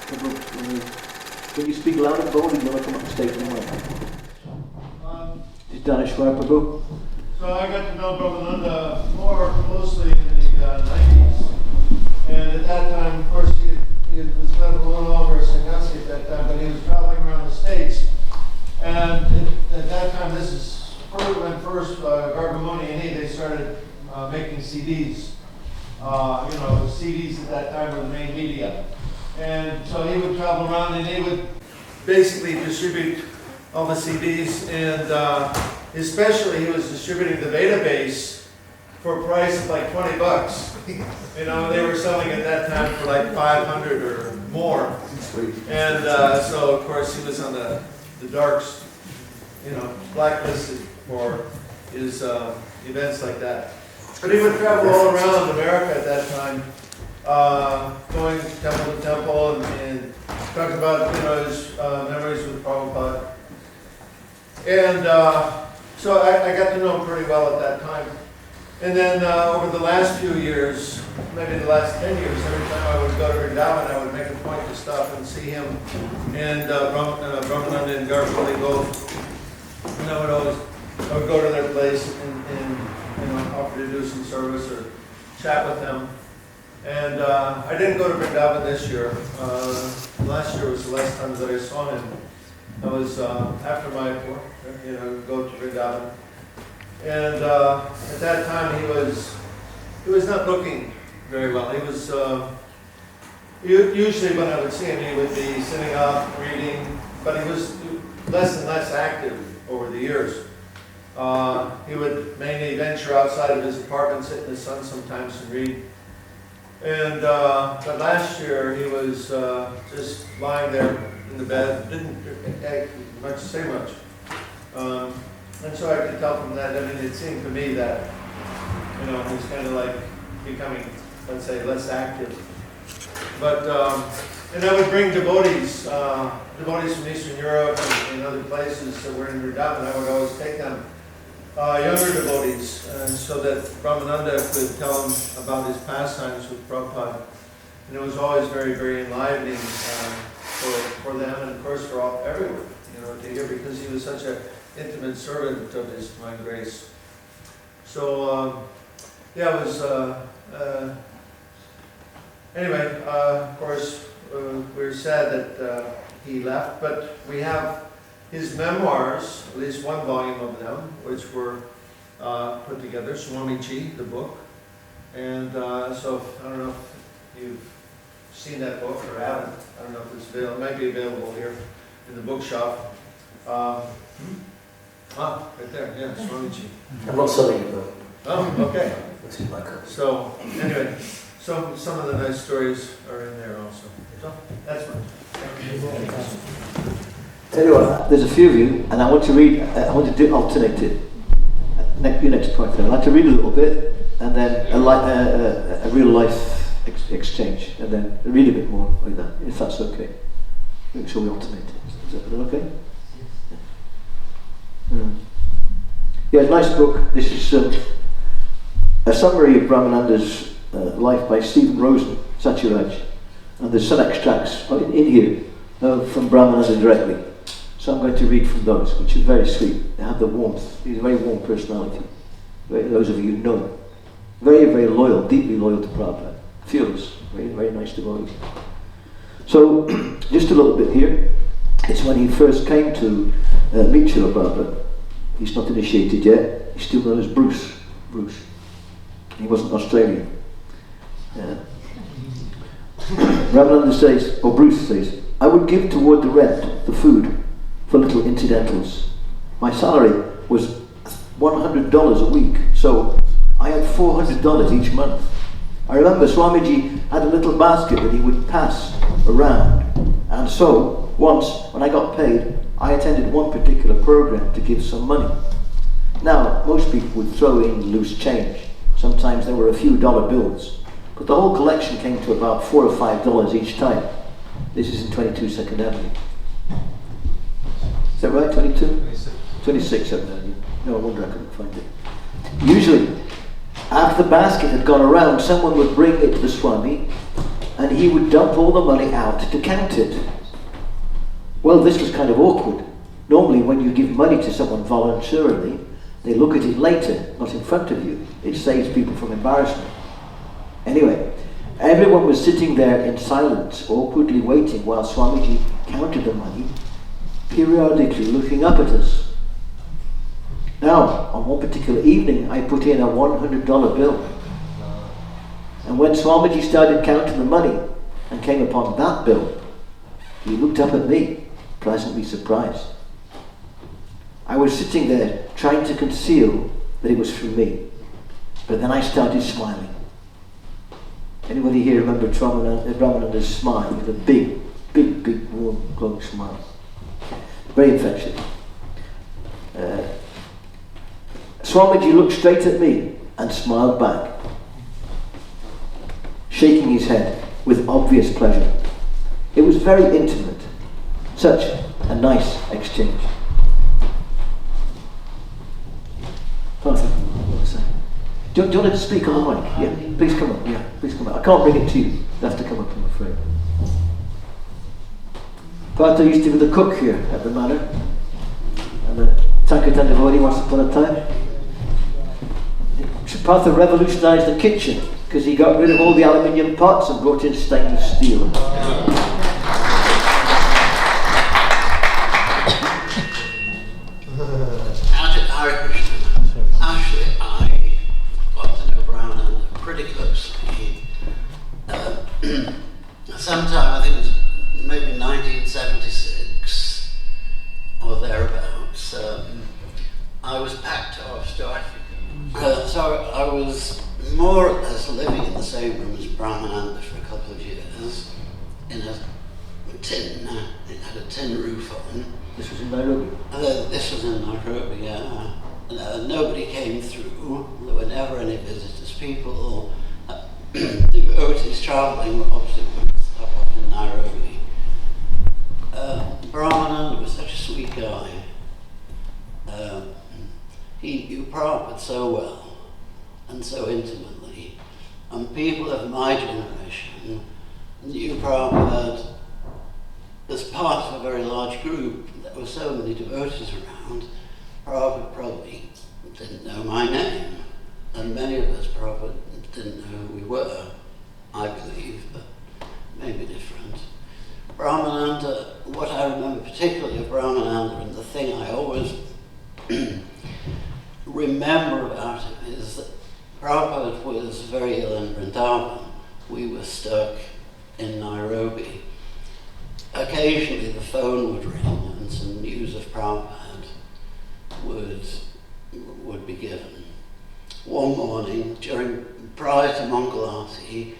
Can you speak loud and bold? You want to come up and state the mic. Dhaneshwar Prabhu. So I got to know Brahmananda more closely in the 90s. And at that time, of course, he was no longer a sannyasi at that time, but he was traveling around the States. And at that time, this is when first Gargamuni and they started making CDs. CDs at that time were the main media. And so he would travel around and he would basically distribute all the CDs, and especially he was distributing the database for a price of like $20. They were selling at that time for like 500 or more. And so of course he was on the darks, blacklisted for his events like that. But he would travel all around America at that time, going temple to temple and talk about his memories with Prabhupada. And so I got to know him pretty well at that time. And then over the last few years, maybe the last 10 years, every time I would go to Vrindavan, I would make a point to stop and see him and Brahmananda and Gargamuni both. And I would go to their place and offer to do some service or chat with them. And I didn't go to Vrindavan this year. Last year was the last time that I saw him. I was after my go to Vrindavan. And at that time he was not looking very well. He was usually when I would see him, he would be sitting up reading, but he was less and less active over the years. He would mainly venture outside of his apartment, sit in the sun sometimes and read. And but last year he was just lying there in the bed, didn't say much. And so I could tell from that, it seemed to me that, he's kind of like becoming, let's say, less active. But, and I would bring devotees from Eastern Europe and other places that were in Vrindavan. I would always take them, younger devotees, so that Brahmananda could tell them about his pastimes with Prabhupada. And it was always very, very enlivening for them and, of course, for everyone, to hear, because he was such an intimate servant of his divine grace. So, it was, anyway, of course, we're sad that he left, but we have his memoirs, at least one volume of them, which were put together, Swamiji, the book. And so, I don't know if you've seen that book or haven't. I don't know if it's available. It might be available here in the bookshop. Right there, yeah, Swamiji. I'm not selling it though. Oh, okay. This is my copy. So, anyway, some of the nice stories are in there also. So, that's fine. Tell you what, there's a few of you, and I want to read, I want to alternate it. Your next point then. I'd like to read a little bit, and then a real life exchange, and then read a bit more like that, if that's okay. Make sure we alternate it. Is that okay? Yeah, nice book. This is a summary of Brahmananda's life by Stephen Rosen, Satyaraj. And there's some extracts in here from Brahmananda directly. So I'm going to read from those, which are very sweet. They have the warmth. He's a very warm personality. Those of you who know him. Very, very loyal, deeply loyal to Prabhupada. Fearless. Very, very nice devotee. So, just a little bit here. It's when he first came to meet Srila Prabhupada. He's not initiated yet. He's still known as Bruce. He wasn't Australian. Brahmananda says, or Bruce says, I would give toward the rent, the food, for little incidentals. My salary was $100 a week, so I had $400 each month. I remember Swamiji had a little basket that he would pass around, and so once when I got paid, I attended one particular program to give some money. Now, most people would throw in loose change. Sometimes there were a few dollar bills, but the whole collection came to about $4 or $5 each time. This is in 22 2nd Avenue. Is that right, 22? 26 2nd Avenue. No wonder I couldn't find it. Usually, after the basket had gone around, someone would bring it to the Swami, and he would dump all the money out to count it. Well, this was kind of awkward. Normally when you give money to someone voluntarily, they look at it later, not in front of you. It saves people from embarrassment. Anyway, everyone was sitting there in silence, awkwardly waiting while Swamiji counted the money, periodically looking up at us. Now, on one particular evening, I put in a $100 bill. And when Swamiji started counting the money and came upon that bill, he looked up at me, pleasantly surprised. I was sitting there trying to conceal that it was from me, but then I started smiling. Anybody here remember Brahmananda's smile? With a big, warm, glowing smile. Very infectious. Swamiji looked straight at me and smiled back, shaking his head with obvious pleasure. It was very intimate. Such a nice exchange. Arthur, do you want to speak on the mic? Yeah, please come up. Yeah, please come up. I can't bring it to you. You have to come up, I'm afraid. Partha used to be the cook here at the manor, and a Sankirtan devotee once upon a time. Partha revolutionized the kitchen because he got rid of all the aluminium pots and brought in stainless steel. Actually, I got to know Brahmananda pretty closely. Sometime, I think it was maybe 1976 or thereabouts, I was packed off to Africa. So I was more or less living in the same room as Brahmananda for a couple of years in a tin. It had a tin roof on. This was in Nairobi? This was in Nairobi, yeah. Nobody came through. There were never any visitors. People, devotees traveling, obviously would stop off in Nairobi. Brahmananda was such a sweet guy. He knew Prabhupada so well and so intimately. And people of my generation knew Prabhupada as part of a very large group. There were so many devotees around. Prabhupada probably didn't know my name, and many of us probably didn't know who we were, I believe, but maybe different. Brahmananda, what I remember particularly of Brahmananda, and the thing I always remember about him, is that Prabhupada was very ill in Vrindavan. We were stuck in Nairobi. Occasionally the phone would ring and some news of Prabhupada would be given. One morning, prior to Mangalati,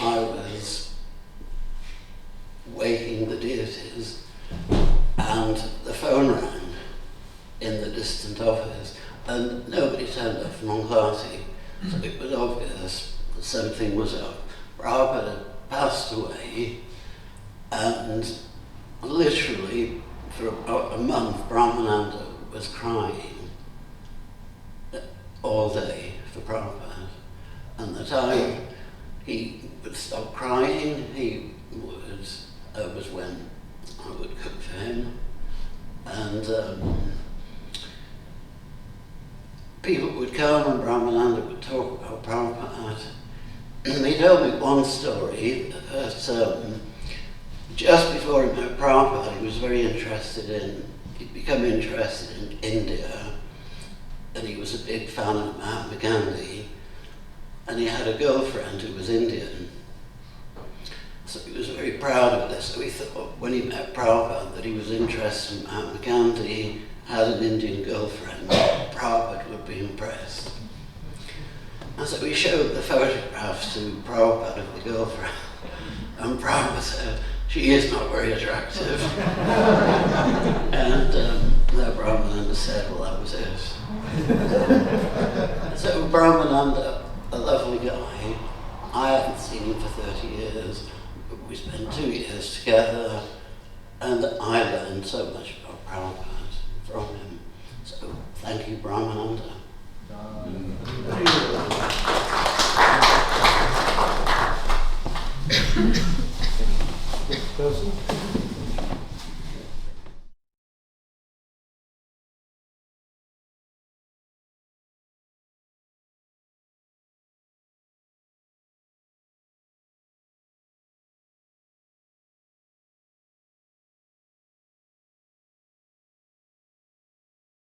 I was waking the deities and the phone rang in the distant office and nobody turned up from Mangalati, so it was obvious that something was up. Prabhupada had passed away, and literally for a month Brahmananda was crying all day for Prabhupada. And the time he would stop crying, he was when I would cook for him. And people would come and Brahmananda would talk about Prabhupada. He told me one story that just before he met Prabhupada, he was very he'd become interested in India, and he was a big fan of Mahatma Gandhi, and he had a girlfriend who was Indian. So he was very proud of this. So he thought when he met Prabhupada that he was interested in Mahatma Gandhi, had an Indian girlfriend, Prabhupada would be impressed. And so we showed the photographs to Prabhupada of the girlfriend, and Prabhupada said, "She is not very attractive." And Brahmananda said, "Well, that was it." So Brahmananda, a lovely guy, I hadn't seen him for 30 years, but we spent 2 years together, and I learned so much about Prabhupada from him. So thank you, Brahmananda.